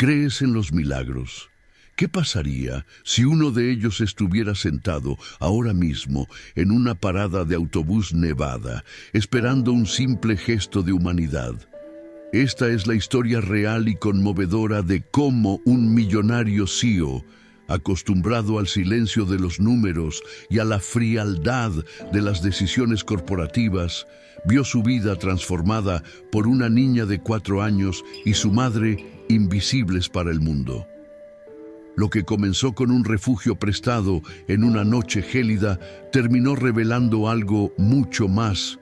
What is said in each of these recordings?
¿Crees en los milagros? ¿Qué pasaría si uno de ellos estuviera sentado ahora mismo en una parada de autobús nevada, esperando un simple gesto de humanidad? Esta es la historia real y conmovedora de cómo un millonario CEO, acostumbrado al silencio de los números y a la frialdad de las decisiones corporativas, vio su vida transformada por una niña de 4 años y su madre invisibles para el mundo. Lo que comenzó con un refugio prestado en una noche gélida terminó revelando algo mucho más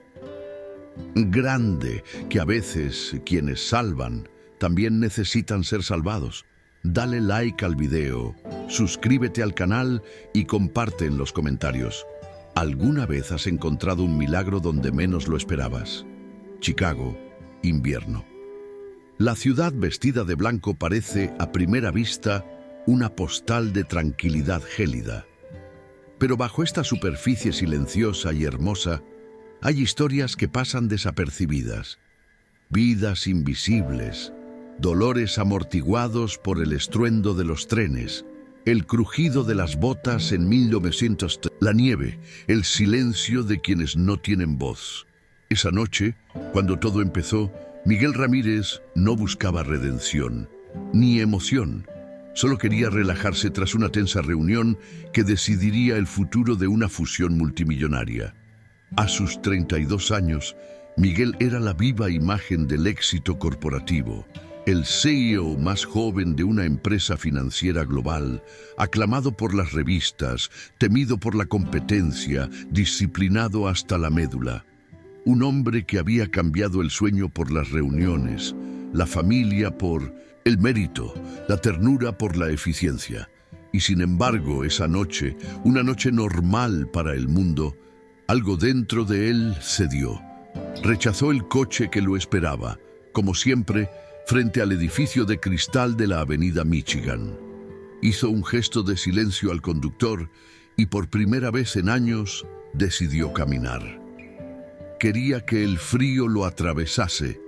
grande, que a veces quienes salvan también necesitan ser salvados. Dale like al video, suscríbete al canal y comparte en los comentarios. ¿Alguna vez has encontrado un milagro donde menos lo esperabas? Chicago, invierno. La ciudad vestida de blanco parece, a primera vista, una postal de tranquilidad gélida. Pero bajo esta superficie silenciosa y hermosa, hay historias que pasan desapercibidas. Vidas invisibles, dolores amortiguados por el estruendo de los trenes, el crujido de las botas en 1930, la nieve, el silencio de quienes no tienen voz. Esa noche, cuando todo empezó, Miguel Ramírez no buscaba redención, ni emoción. Solo quería relajarse tras una tensa reunión que decidiría el futuro de una fusión multimillonaria. A sus 32 años, Miguel era la viva imagen del éxito corporativo, el CEO más joven de una empresa financiera global, aclamado por las revistas, temido por la competencia, disciplinado hasta la médula. Un hombre que había cambiado el sueño por las reuniones, la familia por el mérito, la ternura por la eficiencia. Y sin embargo, esa noche, una noche normal para el mundo, algo dentro de él cedió. Rechazó el coche que lo esperaba, como siempre, frente al edificio de cristal de la avenida Michigan. Hizo un gesto de silencio al conductor y por primera vez en años decidió caminar. Quería que el frío lo atravesase,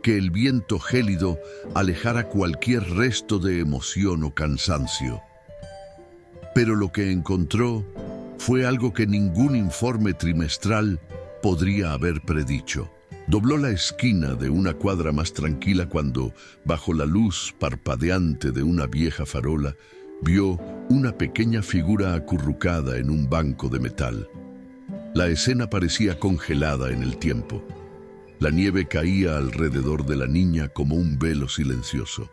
que el viento gélido alejara cualquier resto de emoción o cansancio. Pero lo que encontró fue algo que ningún informe trimestral podría haber predicho. Dobló la esquina de una cuadra más tranquila cuando, bajo la luz parpadeante de una vieja farola, vio una pequeña figura acurrucada en un banco de metal. La escena parecía congelada en el tiempo. La nieve caía alrededor de la niña como un velo silencioso.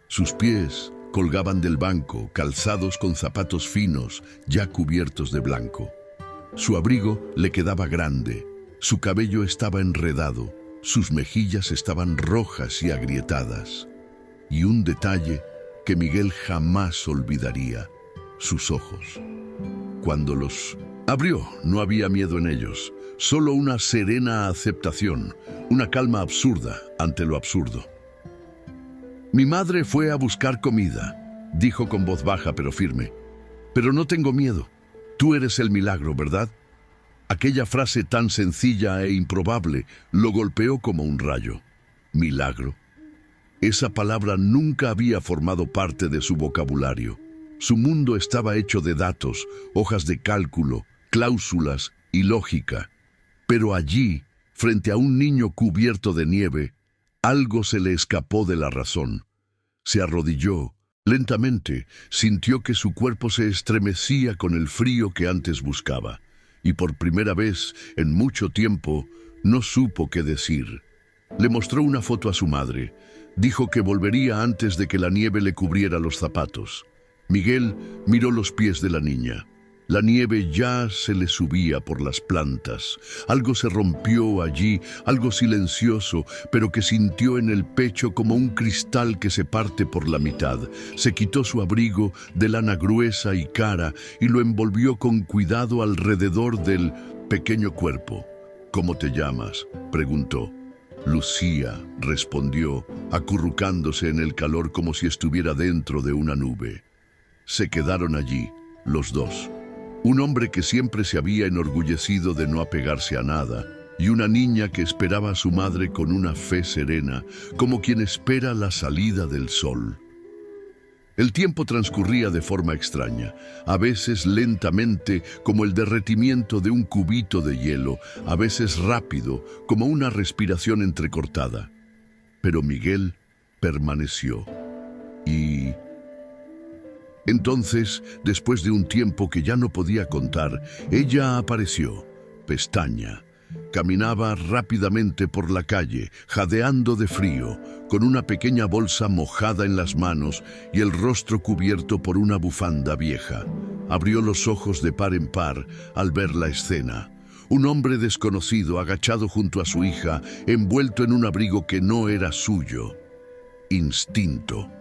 Sus pies colgaban del banco, calzados con zapatos finos, ya cubiertos de blanco. Su abrigo le quedaba grande, su cabello estaba enredado, sus mejillas estaban rojas y agrietadas. Y un detalle que Miguel jamás olvidaría: sus ojos. Cuando los abrió, no había miedo en ellos, solo una serena aceptación, una calma absurda ante lo absurdo. Mi madre fue a buscar comida, dijo con voz baja pero firme. Pero no tengo miedo. Tú eres el milagro, ¿verdad? Aquella frase tan sencilla e improbable lo golpeó como un rayo. Milagro. Esa palabra nunca había formado parte de su vocabulario. Su mundo estaba hecho de datos, hojas de cálculo, cláusulas y lógica. Pero allí, frente a un niño cubierto de nieve, algo se le escapó de la razón. Se arrodilló. Lentamente sintió que su cuerpo se estremecía con el frío que antes buscaba. Y por primera vez en mucho tiempo no supo qué decir. Le mostró una foto a su madre. Dijo que volvería antes de que la nieve le cubriera los zapatos. Miguel miró los pies de la niña. La nieve ya se le subía por las plantas. Algo se rompió allí, algo silencioso, pero que sintió en el pecho como un cristal que se parte por la mitad. Se quitó su abrigo de lana gruesa y cara y lo envolvió con cuidado alrededor del pequeño cuerpo. ¿Cómo te llamas?, preguntó. Lucía, respondió, acurrucándose en el calor como si estuviera dentro de una nube. Se quedaron allí, los dos. Un hombre que siempre se había enorgullecido de no apegarse a nada, y una niña que esperaba a su madre con una fe serena, como quien espera la salida del sol. El tiempo transcurría de forma extraña, a veces lentamente como el derretimiento de un cubito de hielo, a veces rápido como una respiración entrecortada. Pero Miguel permaneció. Y entonces, después de un tiempo que ya no podía contar, ella apareció, pestaña. Caminaba rápidamente por la calle, jadeando de frío, con una pequeña bolsa mojada en las manos y el rostro cubierto por una bufanda vieja. Abrió los ojos de par en par al ver la escena. Un hombre desconocido agachado junto a su hija, envuelto en un abrigo que no era suyo. Instinto.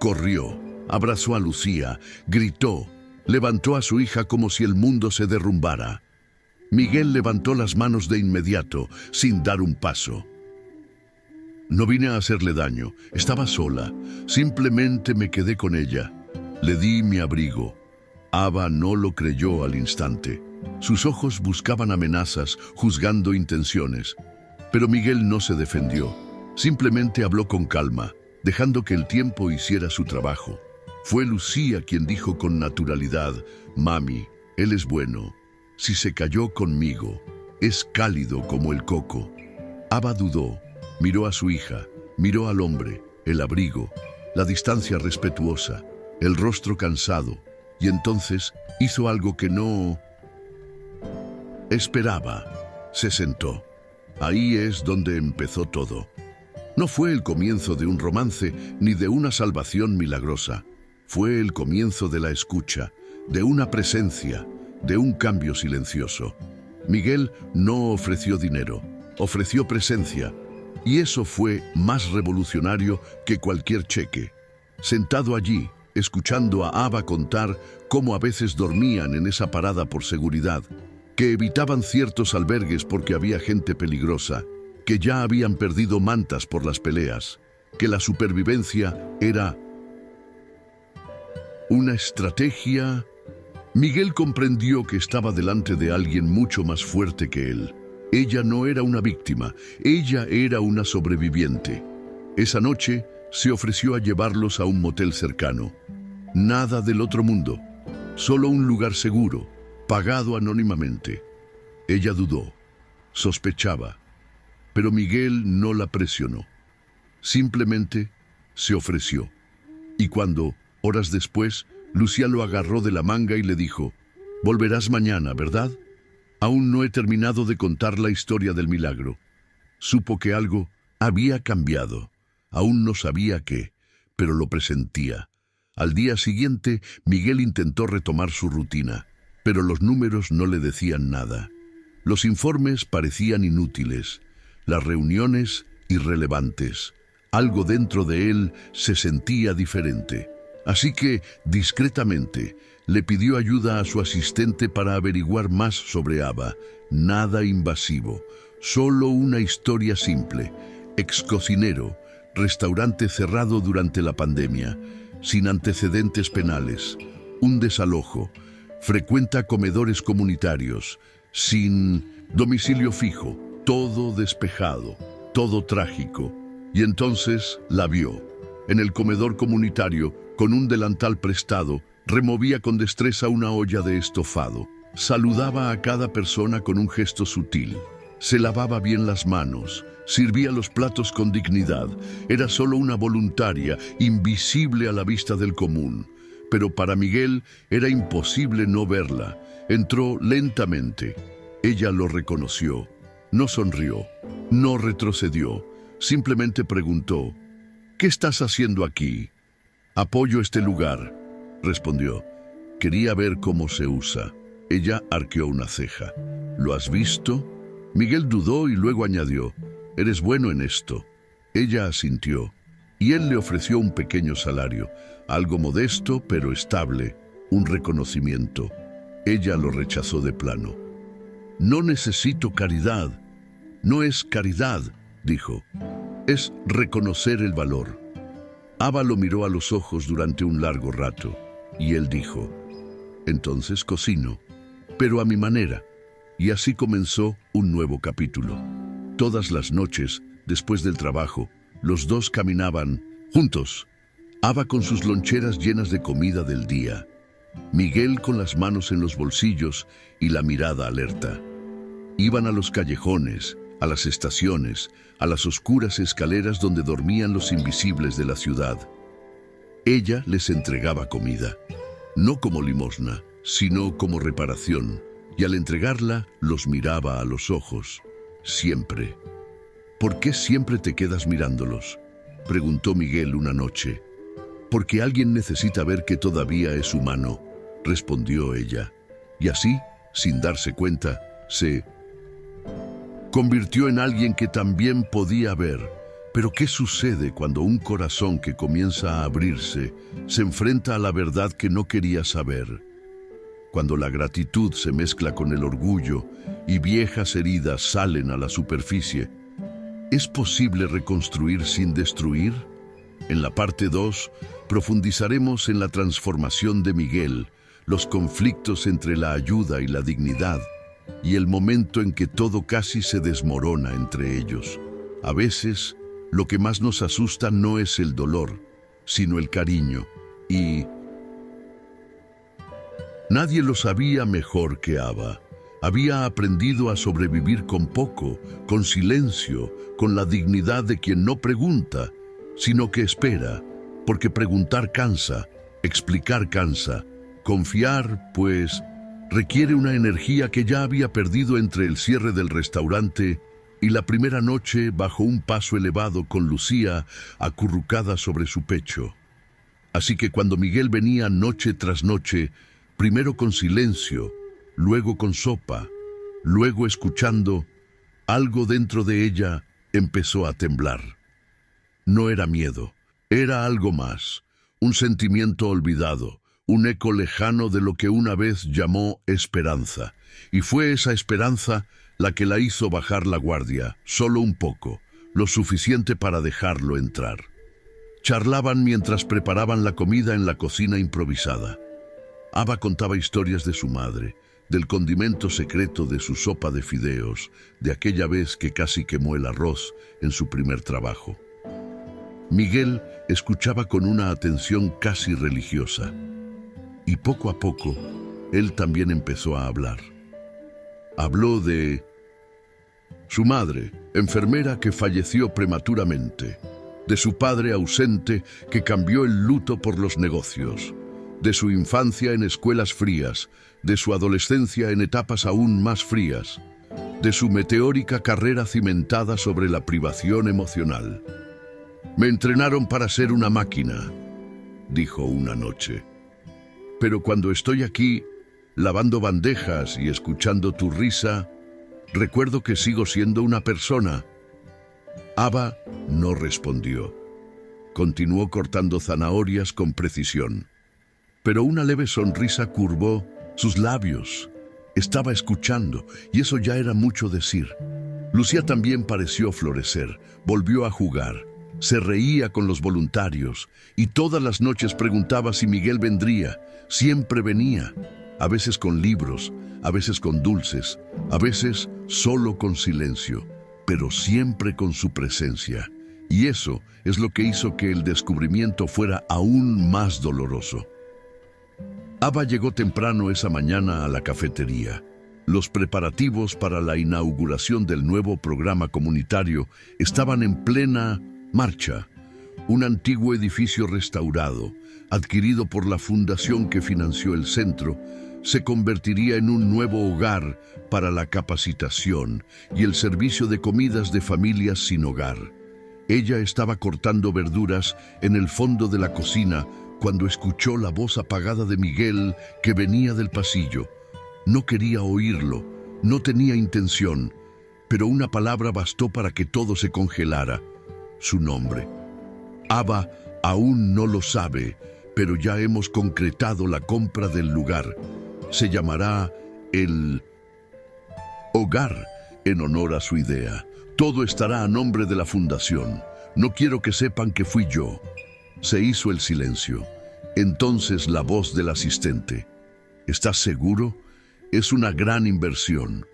Corrió, abrazó a Lucía, gritó, levantó a su hija como si el mundo se derrumbara. Miguel levantó las manos de inmediato, sin dar un paso. No vine a hacerle daño, estaba sola, simplemente me quedé con ella. Le di mi abrigo. Ava no lo creyó al instante. Sus ojos buscaban amenazas, juzgando intenciones. Pero Miguel no se defendió, simplemente habló con calma, dejando que el tiempo hiciera su trabajo. Fue Lucía quien dijo con naturalidad, «Mami, él es bueno. Si se cayó conmigo, es cálido como el coco». Ava dudó, miró a su hija, miró al hombre, el abrigo, la distancia respetuosa, el rostro cansado, y entonces hizo algo que no esperaba. Se sentó. Ahí es donde empezó todo. No fue el comienzo de un romance ni de una salvación milagrosa. Fue el comienzo de la escucha, de una presencia, de un cambio silencioso. Miguel no ofreció dinero, ofreció presencia, y eso fue más revolucionario que cualquier cheque. Sentado allí, escuchando a Ava contar cómo a veces dormían en esa parada por seguridad, que evitaban ciertos albergues porque había gente peligrosa, que ya habían perdido mantas por las peleas, que la supervivencia era una estrategia. Miguel comprendió que estaba delante de alguien mucho más fuerte que él. Ella no era una víctima, ella era una sobreviviente. Esa noche se ofreció a llevarlos a un motel cercano. Nada del otro mundo, solo un lugar seguro, pagado anónimamente. Ella dudó, sospechaba, pero Miguel no la presionó. Simplemente se ofreció. Y cuando, horas después, Lucía lo agarró de la manga y le dijo, «Volverás mañana, ¿verdad? Aún no he terminado de contar la historia del milagro». Supo que algo había cambiado. Aún no sabía qué, pero lo presentía. Al día siguiente, Miguel intentó retomar su rutina, pero los números no le decían nada. Los informes parecían inútiles, las reuniones irrelevantes. Algo dentro de él se sentía diferente. Así que, discretamente, le pidió ayuda a su asistente para averiguar más sobre Ava. Nada invasivo, solo una historia simple. Excocinero, restaurante cerrado durante la pandemia, sin antecedentes penales, un desalojo, frecuenta comedores comunitarios, sin domicilio fijo, todo despejado, todo trágico. Y entonces la vio. En el comedor comunitario, con un delantal prestado, removía con destreza una olla de estofado. Saludaba a cada persona con un gesto sutil. Se lavaba bien las manos, sirvía los platos con dignidad. Era solo una voluntaria, invisible a la vista del común. Pero para Miguel era imposible no verla. Entró lentamente. Ella lo reconoció. No sonrió, no retrocedió. Simplemente preguntó, «¿Qué estás haciendo aquí?» «Apoyo este lugar», respondió. «Quería ver cómo se usa». Ella arqueó una ceja. «¿Lo has visto?» Miguel dudó y luego añadió, «Eres bueno en esto». Ella asintió, y él le ofreció un pequeño salario, algo modesto pero estable, un reconocimiento. Ella lo rechazó de plano. «No necesito caridad». «No es caridad», dijo. «Es reconocer el valor». Ava lo miró a los ojos durante un largo rato, y él dijo, «Entonces cocino, pero a mi manera». Y así comenzó un nuevo capítulo. Todas las noches, después del trabajo, los dos caminaban juntos Aba con sus loncheras llenas de comida del día, Miguel con las manos en los bolsillos y la mirada alerta. Iban a los callejones, a las estaciones, a las oscuras escaleras donde dormían los invisibles de la ciudad. Ella les entregaba comida, no como limosna, sino como reparación, y al entregarla los miraba a los ojos, siempre. ¿Por qué siempre te quedas mirándolos?, preguntó Miguel una noche. Porque alguien necesita ver que todavía es humano, respondió ella, y así, sin darse cuenta, se convirtió en alguien que también podía ver. Pero ¿qué sucede cuando un corazón que comienza a abrirse se enfrenta a la verdad que no quería saber? Cuando la gratitud se mezcla con el orgullo y viejas heridas salen a la superficie, ¿es posible reconstruir sin destruir? En la parte 2, profundizaremos en la transformación de Miguel, los conflictos entre la ayuda y la dignidad, y el momento en que todo casi se desmorona entre ellos. A veces, lo que más nos asusta no es el dolor, sino el cariño, y nadie lo sabía mejor que Aba. Había aprendido a sobrevivir con poco, con silencio, con la dignidad de quien no pregunta, sino que espera, porque preguntar cansa, explicar cansa, confiar, pues, requiere una energía que ya había perdido entre el cierre del restaurante y la primera noche bajo un paso elevado con Lucía acurrucada sobre su pecho. Así que cuando Miguel venía noche tras noche, primero con silencio, luego con sopa, luego escuchando, algo dentro de ella empezó a temblar. No era miedo, era algo más, un sentimiento olvidado, un eco lejano de lo que una vez llamó esperanza. Y fue esa esperanza la que la hizo bajar la guardia, solo un poco, lo suficiente para dejarlo entrar. Charlaban mientras preparaban la comida en la cocina improvisada. Aba contaba historias de su madre, del condimento secreto de su sopa de fideos, de aquella vez que casi quemó el arroz en su primer trabajo. Miguel escuchaba con una atención casi religiosa. Y poco a poco, él también empezó a hablar. Habló de su madre, enfermera que falleció prematuramente, de su padre ausente que cambió el luto por los negocios, de su infancia en escuelas frías, de su adolescencia en etapas aún más frías, de su meteórica carrera cimentada sobre la privación emocional. «Me entrenaron para ser una máquina», dijo una noche. «Pero cuando estoy aquí, lavando bandejas y escuchando tu risa, recuerdo que sigo siendo una persona». Aba no respondió. Continuó cortando zanahorias con precisión. Pero una leve sonrisa curvó sus labios. Estaba escuchando, y eso ya era mucho decir. Lucía también pareció florecer, volvió a jugar. Se reía con los voluntarios y todas las noches preguntaba si Miguel vendría. Siempre venía, a veces con libros, a veces con dulces, a veces solo con silencio, pero siempre con su presencia. Y eso es lo que hizo que el descubrimiento fuera aún más doloroso. Aba llegó temprano esa mañana a la cafetería. Los preparativos para la inauguración del nuevo programa comunitario estaban en plena marcha. Un antiguo edificio restaurado, adquirido por la fundación que financió el centro, se convertiría en un nuevo hogar para la capacitación y el servicio de comidas de familias sin hogar. Ella estaba cortando verduras en el fondo de la cocina cuando escuchó la voz apagada de Miguel que venía del pasillo. No quería oírlo, no tenía intención, pero una palabra bastó para que todo se congelara. Su nombre. Aba aún no lo sabe, pero ya hemos concretado la compra del lugar. Se llamará el Hogar, en honor a su idea. Todo estará a nombre de la fundación. No quiero que sepan que fui yo. Se hizo el silencio. Entonces la voz del asistente. ¿Estás seguro? Es una gran inversión.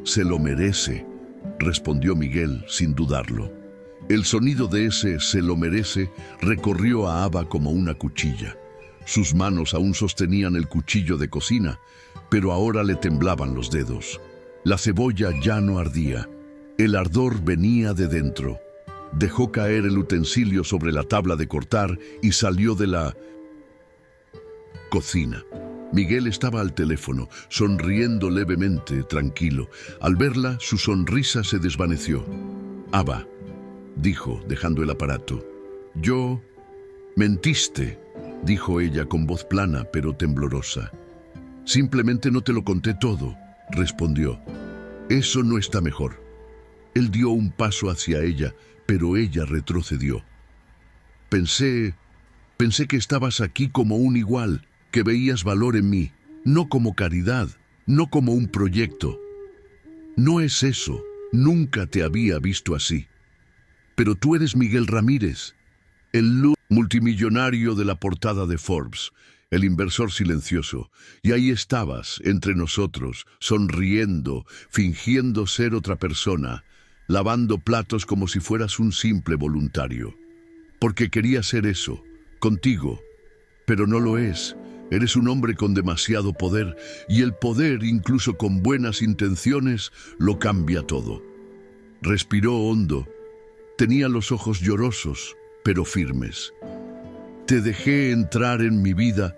Se lo merece, respondió Miguel sin dudarlo. El sonido de ese "se lo merece" recorrió a Ava como una cuchilla. Sus manos aún sostenían el cuchillo de cocina, pero ahora le temblaban los dedos. La cebolla ya no ardía. El ardor venía de dentro. Dejó caer el utensilio sobre la tabla de cortar y salió de la cocina. Miguel estaba al teléfono, sonriendo levemente, tranquilo. Al verla, su sonrisa se desvaneció. «Ava», dijo, dejando el aparato. «Yo... mentiste», dijo ella con voz plana pero temblorosa. «Simplemente no te lo conté todo», respondió. «Eso no está mejor». Él dio un paso hacia ella, pero ella retrocedió. Pensé que estabas aquí como un igual, que veías valor en mí, no como caridad, no como un proyecto. No es eso, nunca te había visto así. Pero tú eres Miguel Ramírez, el multimillonario de la portada de Forbes, el inversor silencioso, y ahí estabas, entre nosotros, sonriendo, fingiendo ser otra persona, lavando platos como si fueras un simple voluntario. Porque quería ser eso, contigo, pero no lo es. Eres un hombre con demasiado poder, y el poder, incluso con buenas intenciones, lo cambia todo. Respiró hondo. Tenía los ojos llorosos, pero firmes. Te dejé entrar en mi vida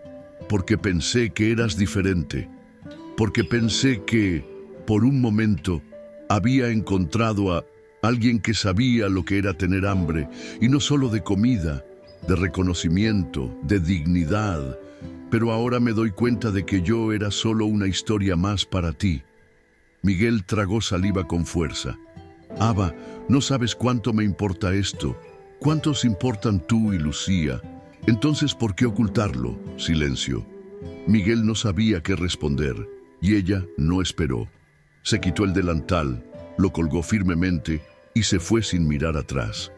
porque pensé que eras diferente, porque pensé que, por un momento, había encontrado a alguien que sabía lo que era tener hambre, y no solo de comida, de reconocimiento, de dignidad. Pero ahora me doy cuenta de que yo era solo una historia más para ti. Miguel tragó saliva con fuerza. Ava, no sabes cuánto me importa esto. ¿Cuántos importan tú y Lucía? Entonces, ¿por qué ocultarlo? Silencio. Miguel no sabía qué responder, y ella no esperó. Se quitó el delantal, lo colgó firmemente y se fue sin mirar atrás.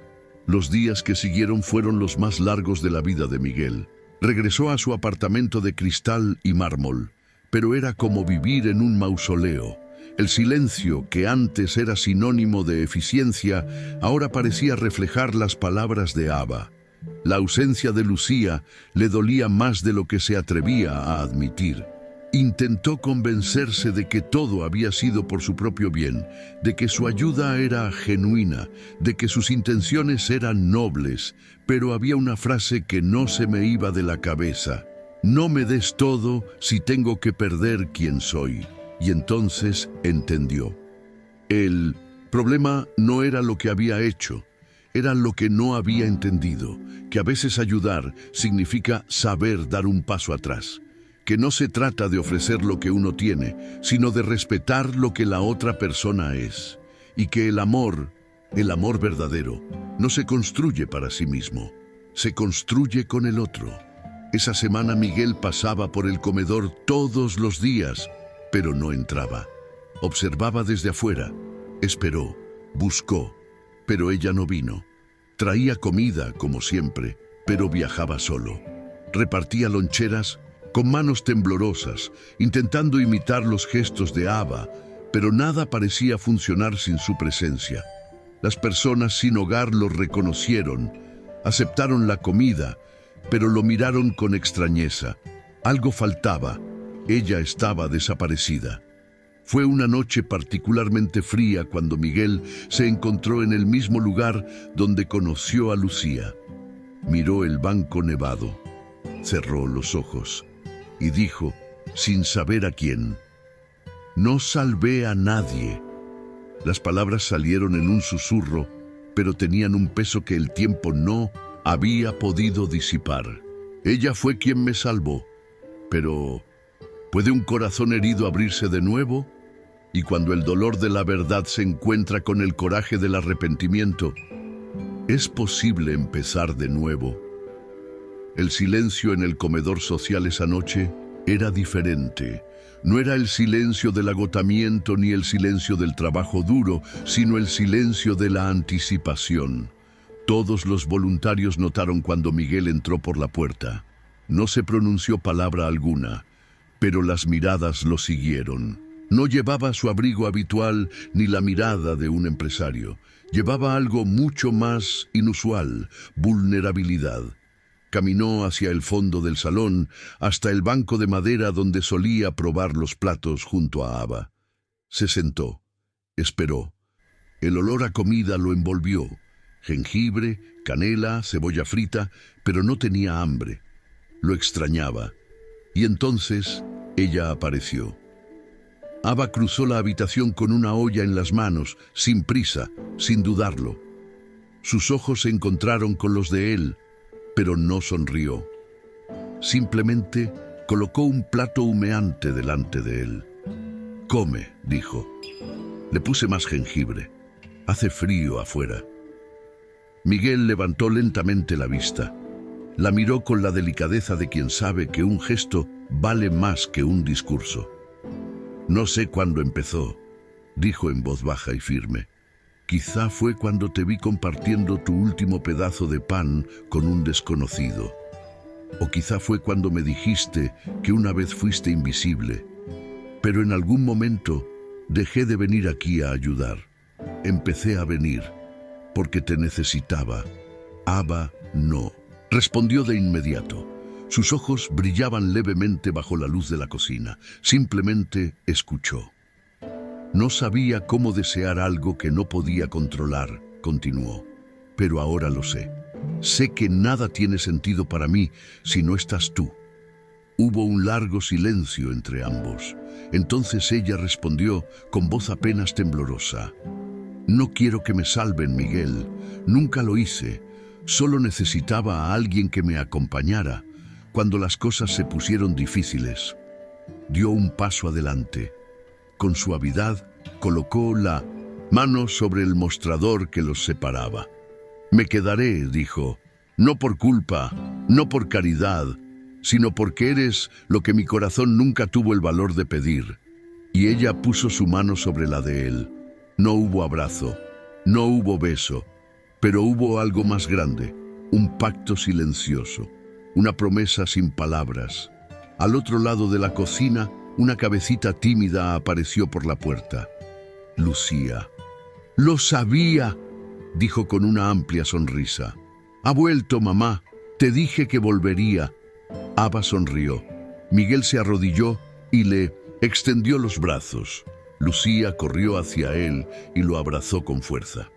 Los días que siguieron fueron los más largos de la vida de Miguel. Regresó a su apartamento de cristal y mármol, pero era como vivir en un mausoleo. El silencio, que antes era sinónimo de eficiencia, ahora parecía reflejar las palabras de Ava. La ausencia de Lucía le dolía más de lo que se atrevía a admitir. Intentó convencerse de que todo había sido por su propio bien, de que su ayuda era genuina, de que sus intenciones eran nobles, pero había una frase que no se me iba de la cabeza. No me des todo si tengo que perder quién soy. Y entonces entendió. El problema no era lo que había hecho, era lo que no había entendido, que a veces ayudar significa saber dar un paso atrás. Que no se trata de ofrecer lo que uno tiene, sino de respetar lo que la otra persona es. Y que el amor verdadero, no se construye para sí mismo, se construye con el otro. Esa semana Miguel pasaba por el comedor todos los días, pero no entraba. Observaba desde afuera, esperó, buscó, pero ella no vino. Traía comida, como siempre, pero viajaba solo. Repartía loncheras, con manos temblorosas, intentando imitar los gestos de Ava, pero nada parecía funcionar sin su presencia. Las personas sin hogar lo reconocieron, aceptaron la comida, pero lo miraron con extrañeza. Algo faltaba, ella estaba desaparecida. Fue una noche particularmente fría cuando Miguel se encontró en el mismo lugar donde conoció a Lucía. Miró el banco nevado, cerró los ojos y dijo, sin saber a quién: «No salvé a nadie». Las palabras salieron en un susurro, pero tenían un peso que el tiempo no había podido disipar. Ella fue quien me salvó, pero ¿puede un corazón herido abrirse de nuevo? Y cuando el dolor de la verdad se encuentra con el coraje del arrepentimiento, ¿es posible empezar de nuevo? El silencio en el comedor social esa noche era diferente. No era el silencio del agotamiento ni el silencio del trabajo duro, sino el silencio de la anticipación. Todos los voluntarios notaron cuando Miguel entró por la puerta. No se pronunció palabra alguna, pero las miradas lo siguieron. No llevaba su abrigo habitual ni la mirada de un empresario. Llevaba algo mucho más inusual: vulnerabilidad. Caminó hacia el fondo del salón, hasta el banco de madera donde solía probar los platos junto a Ava. Se sentó. Esperó. El olor a comida lo envolvió. Jengibre, canela, cebolla frita, pero no tenía hambre. Lo extrañaba. Y entonces ella apareció. Ava cruzó la habitación con una olla en las manos, sin prisa, sin dudarlo. Sus ojos se encontraron con los de él, pero no sonrió. Simplemente colocó un plato humeante delante de él. «Come», dijo. Le puse más jengibre. Hace frío afuera. Miguel levantó lentamente la vista. La miró con la delicadeza de quien sabe que un gesto vale más que un discurso. «No sé cuándo empezó», dijo en voz baja y firme. «Quizá fue cuando te vi compartiendo tu último pedazo de pan con un desconocido. O quizá fue cuando me dijiste que una vez fuiste invisible. Pero en algún momento dejé de venir aquí a ayudar. Empecé a venir porque te necesitaba. Ava, no», respondió de inmediato. Sus ojos brillaban levemente bajo la luz de la cocina. Simplemente escuchó. «No sabía cómo desear algo que no podía controlar», continuó. «Pero ahora lo sé. Sé que nada tiene sentido para mí si no estás tú». Hubo un largo silencio entre ambos. Entonces ella respondió con voz apenas temblorosa. «No quiero que me salven, Miguel. Nunca lo hice. Solo necesitaba a alguien que me acompañara cuando las cosas se pusieron difíciles». Dio un paso adelante. Con suavidad colocó la mano sobre el mostrador que los separaba. «Me quedaré», dijo, «no por culpa, no por caridad, sino porque eres lo que mi corazón nunca tuvo el valor de pedir». Y ella puso su mano sobre la de él. No hubo abrazo, no hubo beso, pero hubo algo más grande, un pacto silencioso, una promesa sin palabras. Al otro lado de la cocina, una cabecita tímida apareció por la puerta. Lucía. «Lo sabía», dijo con una amplia sonrisa. «Ha vuelto, mamá. Te dije que volvería». Ava sonrió. Miguel se arrodilló y le extendió los brazos. Lucía corrió hacia él y lo abrazó con fuerza.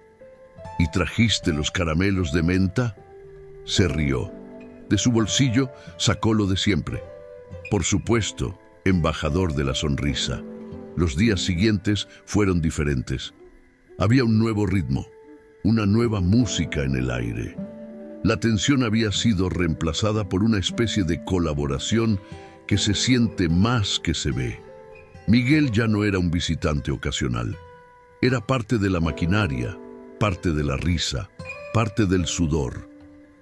«¿Y trajiste los caramelos de menta?». Se rió. De su bolsillo sacó lo de siempre. Por supuesto, embajador de la sonrisa. Los días siguientes fueron diferentes. Había un nuevo ritmo, una nueva música en el aire. La tensión había sido reemplazada por una especie de colaboración que se siente más que se ve. Miguel ya no era un visitante ocasional. Era parte de la maquinaria, parte de la risa, parte del sudor.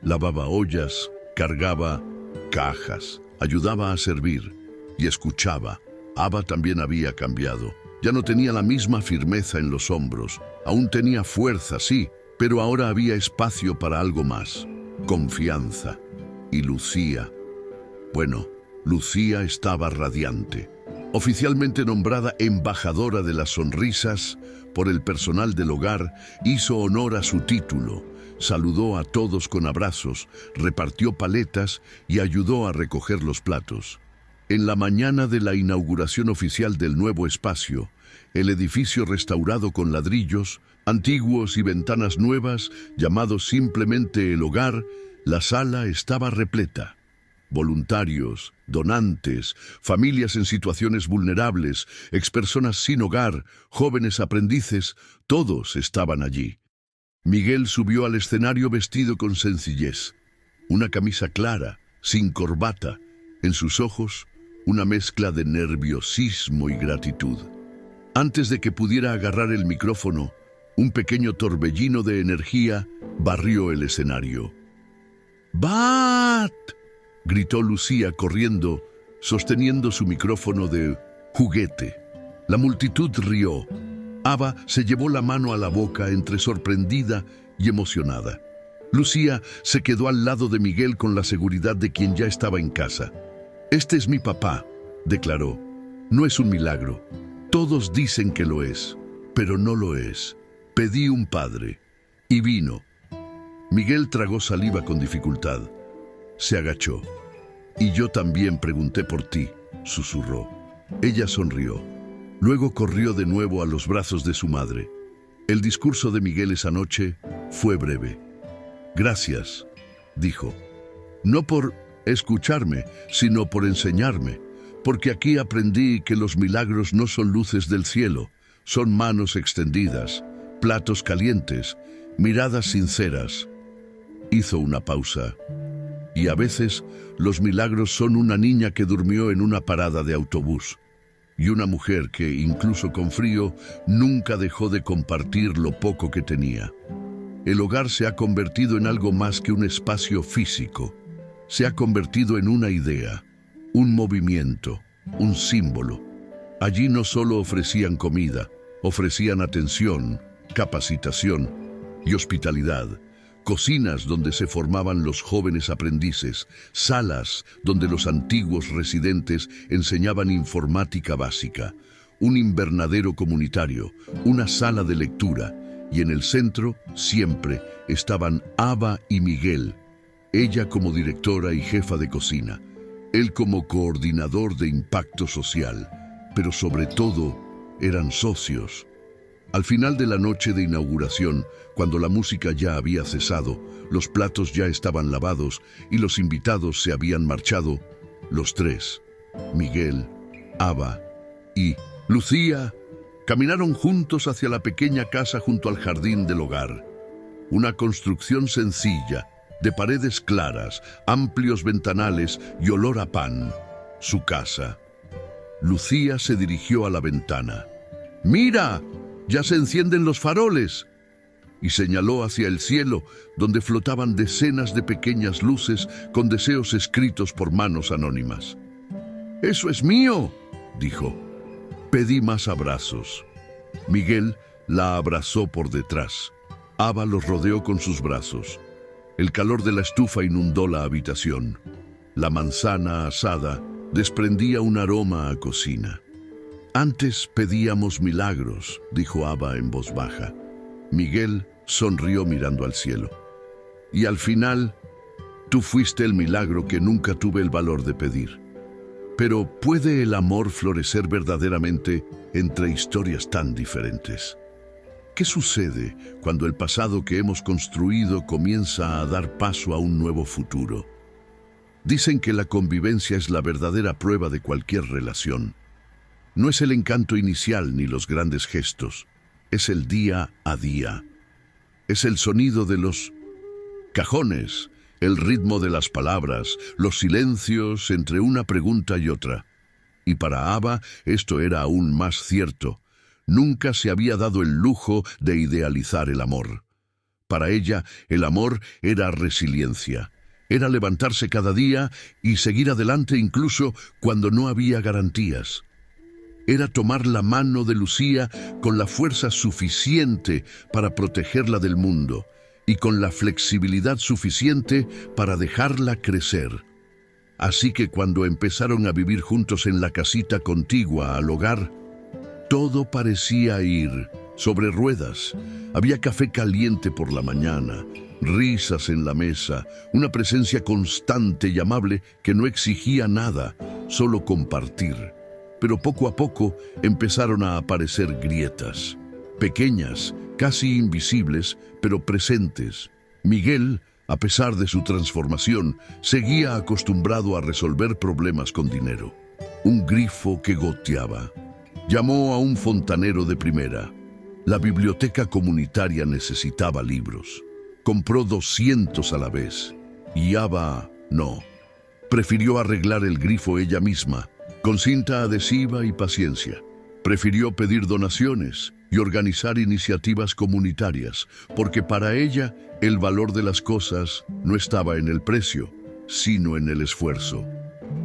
Lavaba ollas, cargaba cajas, ayudaba a servir y escuchaba. Ava también había cambiado. Ya no tenía la misma firmeza en los hombros. Aún tenía fuerza, sí, pero ahora había espacio para algo más. Confianza. Y Lucía. Bueno, Lucía estaba radiante. Oficialmente nombrada embajadora de las sonrisas por el personal del hogar, hizo honor a su título. Saludó a todos con abrazos, repartió paletas y ayudó a recoger los platos. En la mañana de la inauguración oficial del nuevo espacio, el edificio restaurado con ladrillos, antiguos y ventanas nuevas, llamado simplemente el hogar, la sala estaba repleta. Voluntarios, donantes, familias en situaciones vulnerables, expersonas sin hogar, jóvenes aprendices, todos estaban allí. Miguel subió al escenario vestido con sencillez. Una camisa clara, sin corbata, en sus ojos una mezcla de nerviosismo y gratitud. Antes de que pudiera agarrar el micrófono, un pequeño torbellino de energía barrió el escenario. «¡Bat!», gritó Lucía corriendo, sosteniendo su micrófono de juguete. La multitud rió. Ava se llevó la mano a la boca entre sorprendida y emocionada. Lucía se quedó al lado de Miguel con la seguridad de quien ya estaba en casa. «Este es mi papá», declaró. «No es un milagro. Todos dicen que lo es, pero no lo es. Pedí un padre, Y vino. Miguel tragó saliva con dificultad. Se agachó. Y yo también pregunté por ti, susurró. Ella sonrió. Luego corrió de nuevo a los brazos de su madre. El discurso de Miguel esa noche fue breve. Gracias, dijo. No por escucharme, sino por enseñarme, porque aquí aprendí que los milagros no son luces del cielo, son manos extendidas, platos calientes, miradas sinceras. Hizo una pausa. Y a veces los milagros son una niña que durmió en una parada de autobús y una mujer que, incluso con frío, nunca dejó de compartir lo poco que tenía. El hogar se ha convertido en algo más que un espacio físico. Se ha convertido en una idea, un movimiento, un símbolo. Allí no solo ofrecían comida, ofrecían atención, capacitación y hospitalidad. Cocinas donde se formaban los jóvenes aprendices, salas donde los antiguos residentes enseñaban informática básica, un invernadero comunitario, una sala de lectura, y en el centro siempre estaban Aba y Miguel, ella como directora y jefa de cocina, él como coordinador de impacto social, pero sobre todo eran socios. Al final de la noche de inauguración, cuando la música ya había cesado, los platos ya estaban lavados y los invitados se habían marchado, los tres, Miguel, Aba y Lucía, caminaron juntos hacia la pequeña casa junto al jardín del hogar. Una construcción sencilla, de paredes claras, amplios ventanales y olor a pan. Su casa. Lucía se dirigió a la ventana. ¡Mira! ¡Ya se encienden los faroles! Y señaló hacia el cielo, donde flotaban decenas de pequeñas luces con deseos escritos por manos anónimas. ¡Eso es mío!, dijo. Pedí más abrazos. Miguel la abrazó por detrás. Aba los rodeó con sus brazos. El calor de la estufa inundó la habitación. La manzana asada desprendía un aroma a cocina. Antes pedíamos milagros, dijo Aba en voz baja. Miguel sonrió mirando al cielo. Y al final, tú fuiste el milagro que nunca tuve el valor de pedir. Pero ¿puede el amor florecer verdaderamente entre historias tan diferentes? ¿Qué sucede cuando el pasado que hemos construido comienza a dar paso a un nuevo futuro? Dicen que la convivencia es la verdadera prueba de cualquier relación. No es el encanto inicial ni los grandes gestos, es el día a día. Es el sonido de los cajones, el ritmo de las palabras, los silencios entre una pregunta y otra. Y para Aba esto era aún más cierto. Nunca se había dado el lujo de idealizar el amor. Para ella, el amor era resiliencia. Era levantarse cada día y seguir adelante incluso cuando no había garantías. Era tomar la mano de Lucía con la fuerza suficiente para protegerla del mundo y con la flexibilidad suficiente para dejarla crecer. Así que cuando empezaron a vivir juntos en la casita contigua al hogar, todo parecía ir sobre ruedas. Había café caliente por la mañana, risas en la mesa, una presencia constante y amable que no exigía nada, solo compartir. Pero poco a poco empezaron a aparecer grietas, pequeñas, casi invisibles, pero presentes. Miguel, a pesar de su transformación, seguía acostumbrado a resolver problemas con dinero. Un grifo que goteaba. Llamó a un fontanero de primera. La biblioteca comunitaria necesitaba libros. Compró 200 a la vez. Y Aba no. Prefirió arreglar el grifo ella misma, con cinta adhesiva y paciencia. Prefirió pedir donaciones y organizar iniciativas comunitarias, porque para ella el valor de las cosas no estaba en el precio, sino en el esfuerzo.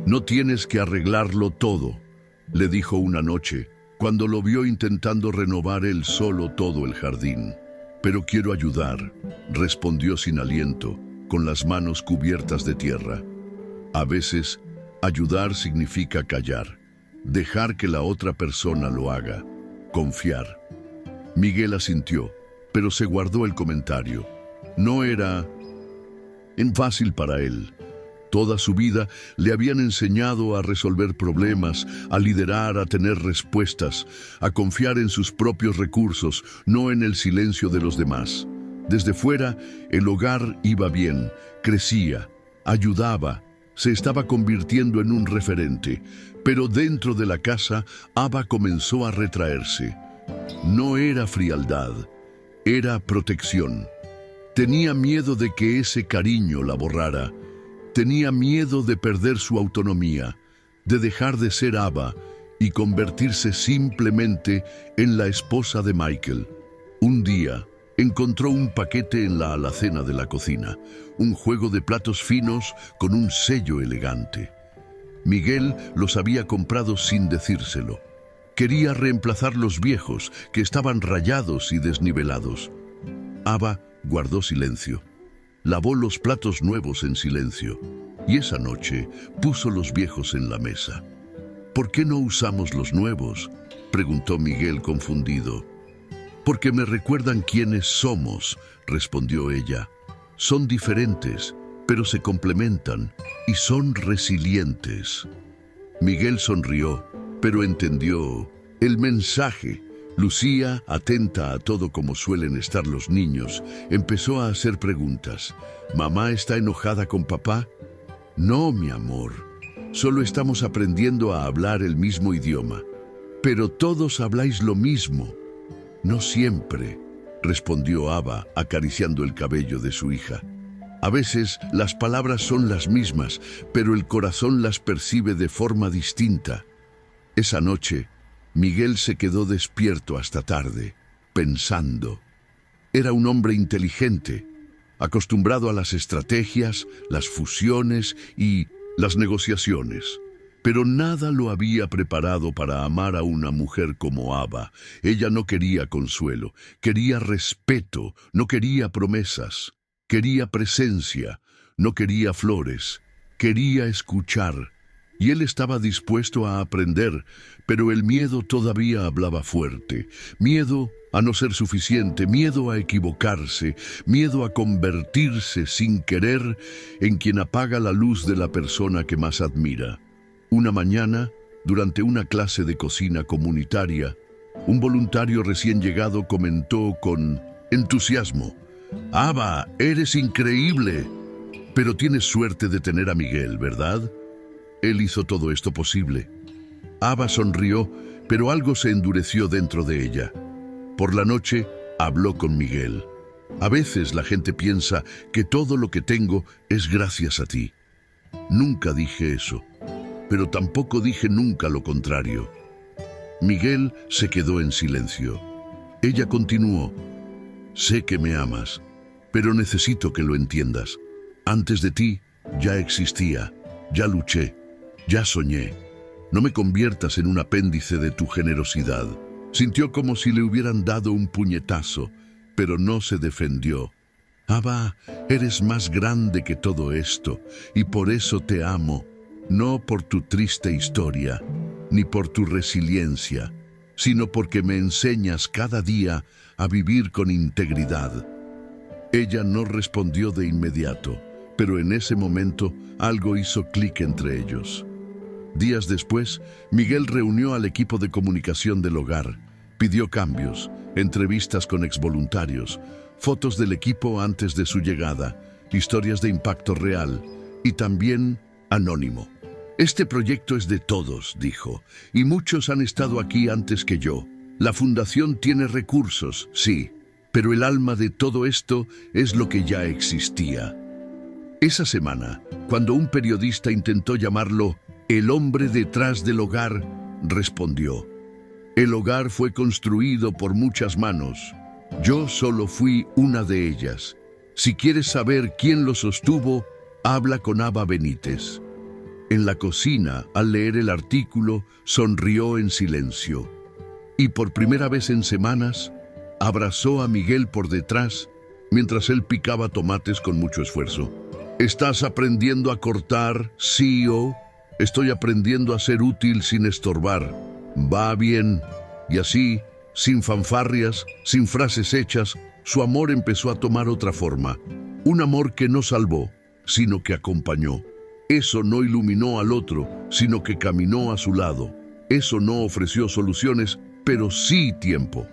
No tienes que arreglarlo todo, le dijo una noche, cuando lo vio intentando renovar él solo todo el jardín. Pero quiero ayudar, respondió sin aliento, con las manos cubiertas de tierra. A veces, ayudar significa callar, dejar que la otra persona lo haga, confiar. Miguel asintió. pero se guardó el comentario. No era fácil para él. Toda su vida le habían enseñado a resolver problemas, a liderar, a tener respuestas, a confiar en sus propios recursos, no en el silencio de los demás. Desde fuera, el hogar iba bien, crecía, ayudaba, se estaba convirtiendo en un referente, pero dentro de la casa, Ava comenzó a retraerse. No era frialdad, era protección. Tenía miedo de que ese cariño la borrara. Tenía miedo de perder su autonomía, de dejar de ser Ava y convertirse simplemente en la esposa de Michael. Un día, encontró un paquete en la alacena de la cocina, un juego de platos finos con un sello elegante. Miguel los había comprado sin decírselo. Quería reemplazar los viejos, que estaban rayados y desnivelados. Ava guardó silencio. Lavó los platos nuevos en silencio, y esa noche puso los viejos en la mesa. ¿Por qué no usamos los nuevos?, preguntó Miguel confundido. Porque me recuerdan quiénes somos, respondió ella. Son diferentes, pero se complementan y son resilientes. Miguel sonrió, pero entendió el mensaje. Lucía, atenta a todo como suelen estar los niños, empezó a hacer preguntas. ¿Mamá está enojada con papá? No, mi amor. Solo estamos aprendiendo a hablar el mismo idioma. Pero todos habláis lo mismo. No siempre, respondió Ava, acariciando el cabello de su hija. A veces las palabras son las mismas, pero el corazón las percibe de forma distinta. Esa noche, Miguel se quedó despierto hasta tarde, pensando. Era un hombre inteligente, acostumbrado a las estrategias, las fusiones y las negociaciones. Pero nada lo había preparado para amar a una mujer como Ava. Ella no quería consuelo, quería respeto, no quería promesas. Quería presencia, no quería flores, quería escuchar. Y él estaba dispuesto a aprender, pero el miedo todavía hablaba fuerte. Miedo a no ser suficiente, miedo a equivocarse, miedo a convertirse sin querer en quien apaga la luz de la persona que más admira. Una mañana, durante una clase de cocina comunitaria, un voluntario recién llegado comentó con entusiasmo: «Ava, eres increíble, pero tienes suerte de tener a Miguel, ¿verdad?» Él hizo todo esto posible. Ava sonrió, pero algo se endureció dentro de ella. Por la noche, habló con Miguel. A veces la gente piensa que todo lo que tengo es gracias a ti. Nunca dije eso, pero tampoco dije nunca lo contrario. Miguel se quedó en silencio. Ella continuó: «Sé que me amas, pero necesito que lo entiendas. Antes de ti, ya existía, ya luché. Ya soñé. No me conviertas en un apéndice de tu generosidad». Sintió como si le hubieran dado un puñetazo, pero no se defendió. «Ava, eres más grande que todo esto, y por eso te amo, no por tu triste historia, ni por tu resiliencia, sino porque me enseñas cada día a vivir con integridad». Ella no respondió de inmediato, pero en ese momento algo hizo clic entre ellos. Días después, Miguel reunió al equipo de comunicación del hogar, pidió cambios, entrevistas con exvoluntarios, fotos del equipo antes de su llegada, historias de impacto real y también anónimo. «Este proyecto es de todos», dijo, «y muchos han estado aquí antes que yo. La fundación tiene recursos, sí, pero el alma de todo esto es lo que ya existía». Esa semana, cuando un periodista intentó llamarlo «el hombre detrás del hogar», respondió: «El hogar fue construido por muchas manos. Yo solo fui una de ellas. Si quieres saber quién lo sostuvo, habla con Ava Benítez». En la cocina, al leer el artículo, sonrió en silencio. Y por primera vez en semanas, abrazó a Miguel por detrás mientras él picaba tomates con mucho esfuerzo. «¿Estás aprendiendo a cortar, CEO?» «Estoy aprendiendo a ser útil sin estorbar. Va bien». Y así, sin fanfarrias, sin frases hechas, Su amor empezó a tomar otra forma, un amor que no salvó, sino que acompañó. Eso no iluminó al otro, sino que caminó a su lado. Eso no ofreció soluciones, pero sí tiempo.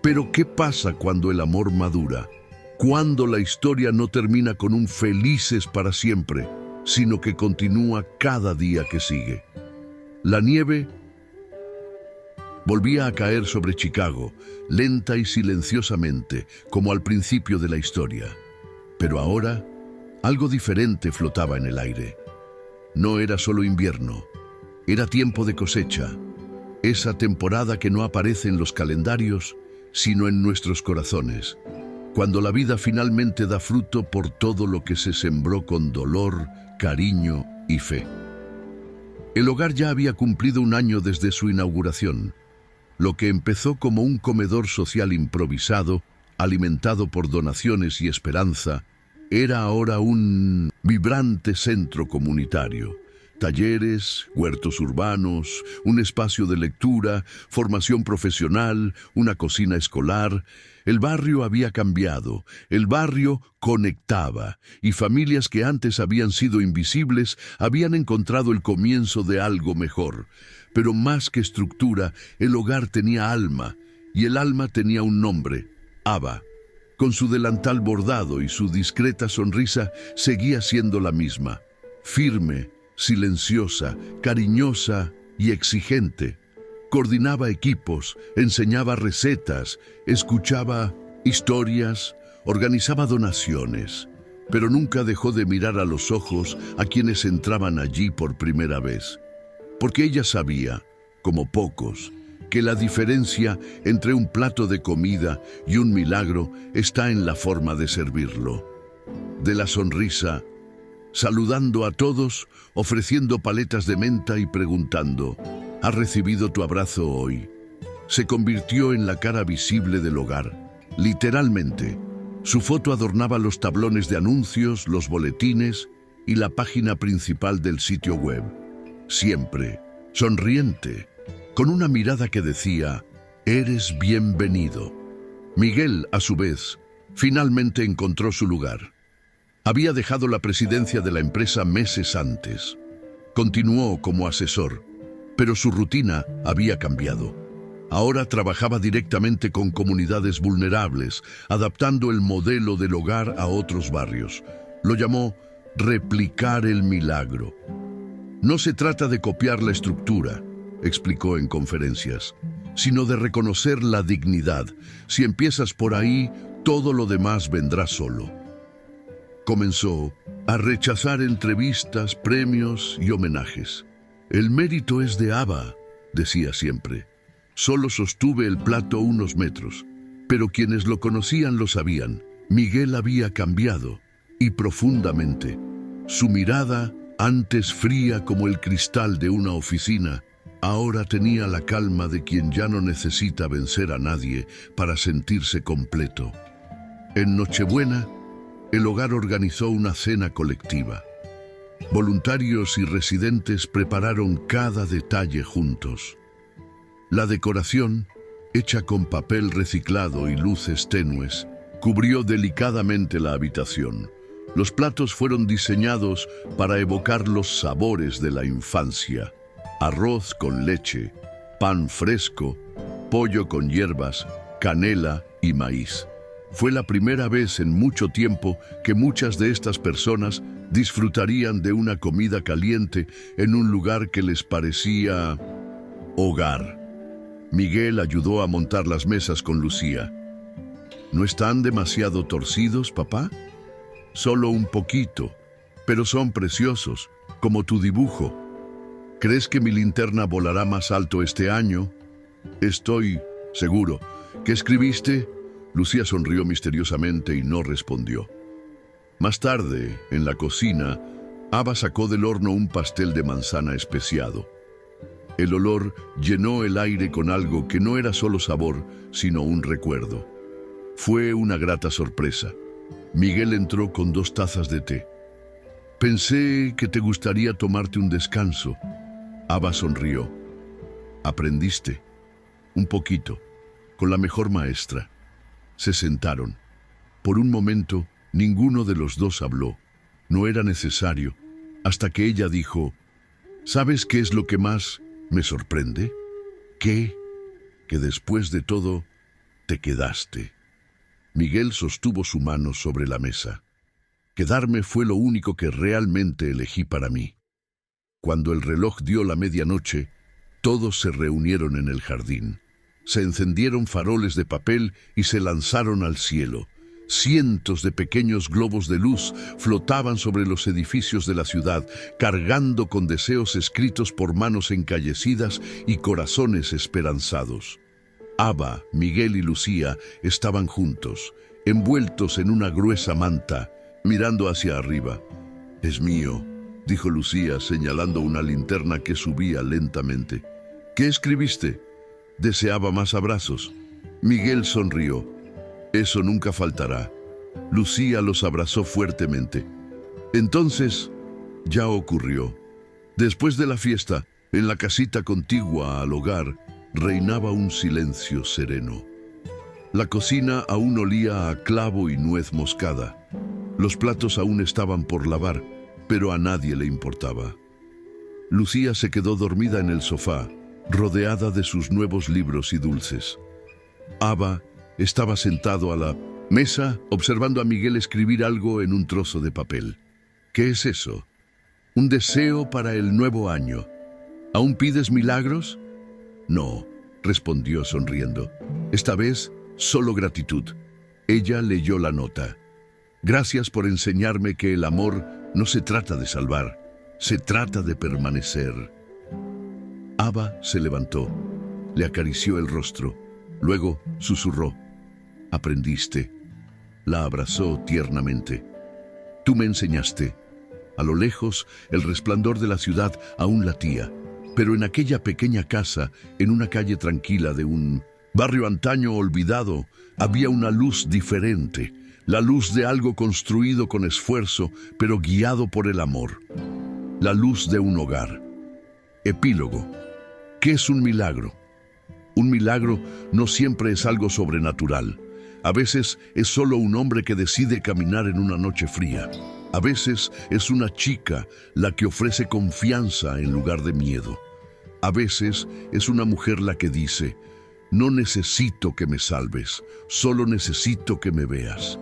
Pero ¿qué pasa cuando el amor madura? Cuando la historia no termina con un felices para siempre, sino que continúa cada día que sigue. La nieve volvía a caer sobre Chicago, lenta y silenciosamente, como al principio de la historia. Pero ahora, algo diferente flotaba en el aire. No era solo invierno, era tiempo de cosecha. Esa temporada que no aparece en los calendarios, sino en nuestros corazones. Cuando la vida finalmente da fruto por todo lo que se sembró con dolor, cariño y fe. El hogar ya había cumplido un año desde su inauguración. Lo que empezó como un comedor social improvisado, alimentado por donaciones y esperanza, era ahora un vibrante centro comunitario. Talleres, huertos urbanos, un espacio de lectura, formación profesional, una cocina escolar. El barrio había cambiado, el barrio conectaba, y familias que antes habían sido invisibles habían encontrado el comienzo de algo mejor. Pero más que estructura, el hogar tenía alma, y el alma tenía un nombre, Ava. Con su delantal bordado y su discreta sonrisa, seguía siendo la misma, firme, silenciosa, cariñosa y exigente. Coordinaba equipos, enseñaba recetas, escuchaba historias, organizaba donaciones, pero nunca dejó de mirar a los ojos a quienes entraban allí por primera vez. Porque ella sabía, como pocos, que la diferencia entre un plato de comida y un milagro está en la forma de servirlo. De la sonrisa, saludando a todos, ofreciendo paletas de menta y preguntando, ¿has recibido tu abrazo hoy? Se convirtió en la cara visible del hogar, literalmente. Su foto adornaba los tablones de anuncios, los boletines y la página principal del sitio web. Siempre, sonriente, con una mirada que decía, «Eres bienvenido». Miguel, a su vez, finalmente encontró su lugar. Había dejado la presidencia de la empresa meses antes. Continuó como asesor, pero su rutina había cambiado. Ahora trabajaba directamente con comunidades vulnerables, adaptando el modelo del hogar a otros barrios. Lo llamó replicar el milagro. No se trata de copiar la estructura, explicó en conferencias, sino de reconocer la dignidad. Si empiezas por ahí, todo lo demás vendrá solo. Comenzó a rechazar entrevistas, premios y homenajes. El mérito es de Ava, decía siempre. Solo sostuve el plato unos metros, pero quienes lo conocían lo sabían. Miguel había cambiado, y profundamente. Su mirada, antes fría como el cristal de una oficina, ahora tenía la calma de quien ya no necesita vencer a nadie para sentirse completo. En Nochebuena, el hogar organizó una cena colectiva. Voluntarios y residentes prepararon cada detalle juntos. La decoración, hecha con papel reciclado y luces tenues, cubrió delicadamente la habitación. Los platos fueron diseñados para evocar los sabores de la infancia. Arroz con leche, pan fresco, pollo con hierbas, canela y maíz. Fue la primera vez en mucho tiempo que muchas de estas personas disfrutarían de una comida caliente en un lugar que les parecía hogar. Miguel ayudó a montar las mesas con Lucía. ¿No están demasiado torcidos, papá? Solo un poquito, pero son preciosos, como tu dibujo. ¿Crees que mi linterna volará más alto este año? Estoy seguro. ¿Qué escribiste? Lucía sonrió misteriosamente y no respondió. Más tarde, en la cocina, Ava sacó del horno un pastel de manzana especiado. El olor llenó el aire con algo que no era solo sabor, sino un recuerdo. Fue una grata sorpresa. Miguel entró con 2 tazas de té. Pensé que te gustaría tomarte un descanso. Ava sonrió. ¿Aprendiste? Un poquito, con la mejor maestra. Se sentaron. Por un momento, ninguno de los dos habló. No era necesario, hasta que ella dijo: ¿sabes qué es lo que más me sorprende? ¿Qué? Que después de todo, te quedaste. Miguel sostuvo su mano sobre la mesa. Quedarme fue lo único que realmente elegí para mí. Cuando el reloj dio la medianoche, todos se reunieron en el jardín. Se encendieron faroles de papel y se lanzaron al cielo. Cientos de pequeños globos de luz flotaban sobre los edificios de la ciudad, cargando con deseos escritos por manos encallecidas y corazones esperanzados. Aba, Miguel y Lucía estaban juntos, envueltos en una gruesa manta, mirando hacia arriba. «Es mío», dijo Lucía, señalando una linterna que subía lentamente. «¿Qué escribiste?» «Deseaba más abrazos». Miguel sonrió. «Eso nunca faltará». Lucía los abrazó fuertemente. Entonces, ya ocurrió. Después de la fiesta, en la casita contigua al hogar, reinaba un silencio sereno. La cocina aún olía a clavo y nuez moscada. Los platos aún estaban por lavar, pero a nadie le importaba. Lucía se quedó dormida en el sofá, rodeada de sus nuevos libros y dulces. Aba estaba sentado a la mesa, observando a Miguel escribir algo en un trozo de papel. «¿Qué es eso?» «Un deseo para el nuevo año». «¿Aún pides milagros?» «No», respondió sonriendo. «Esta vez, solo gratitud». Ella leyó la nota. «Gracias por enseñarme que el amor no se trata de salvar, se trata de permanecer». Aba se levantó, le acarició el rostro, luego susurró: «Aprendiste». La abrazó tiernamente. «Tú me enseñaste». A lo lejos, el resplandor de la ciudad aún latía, pero en aquella pequeña casa, en una calle tranquila de un barrio antaño olvidado, había una luz diferente, la luz de algo construido con esfuerzo, pero guiado por el amor. La luz de un hogar. Epílogo. ¿Qué es un milagro? Un milagro no siempre es algo sobrenatural. A veces es solo un hombre que decide caminar en una noche fría. A veces es una chica la que ofrece confianza en lugar de miedo. A veces es una mujer la que dice: «No necesito que me salves, solo necesito que me veas».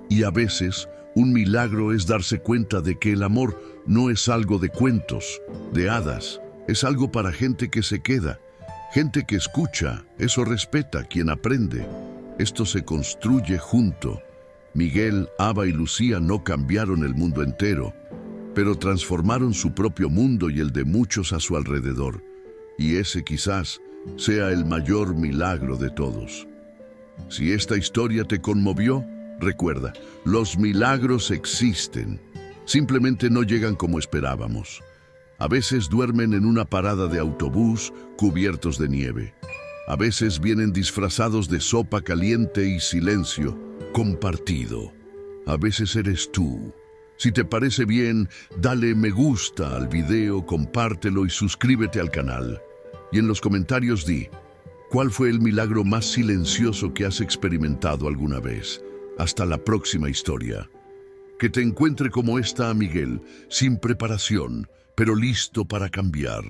Y a veces un milagro es darse cuenta de que el amor no es algo de cuentos, de hadas. Es algo para gente que se queda, gente que escucha, eso respeta, quien aprende. Esto se construye junto. Miguel, Aba y Lucía no cambiaron el mundo entero, pero transformaron su propio mundo y el de muchos a su alrededor. Y ese quizás sea el mayor milagro de todos. Si esta historia te conmovió, recuerda, los milagros existen. Simplemente no llegan como esperábamos. A veces duermen en una parada de autobús cubiertos de nieve. A veces vienen disfrazados de sopa caliente y silencio compartido. A veces eres tú. Si te parece bien, dale me gusta al video, compártelo y suscríbete al canal. Y en los comentarios di: ¿cuál fue el milagro más silencioso que has experimentado alguna vez? Hasta la próxima historia. Que te encuentre como está Miguel, sin preparación, pero listo para cambiar.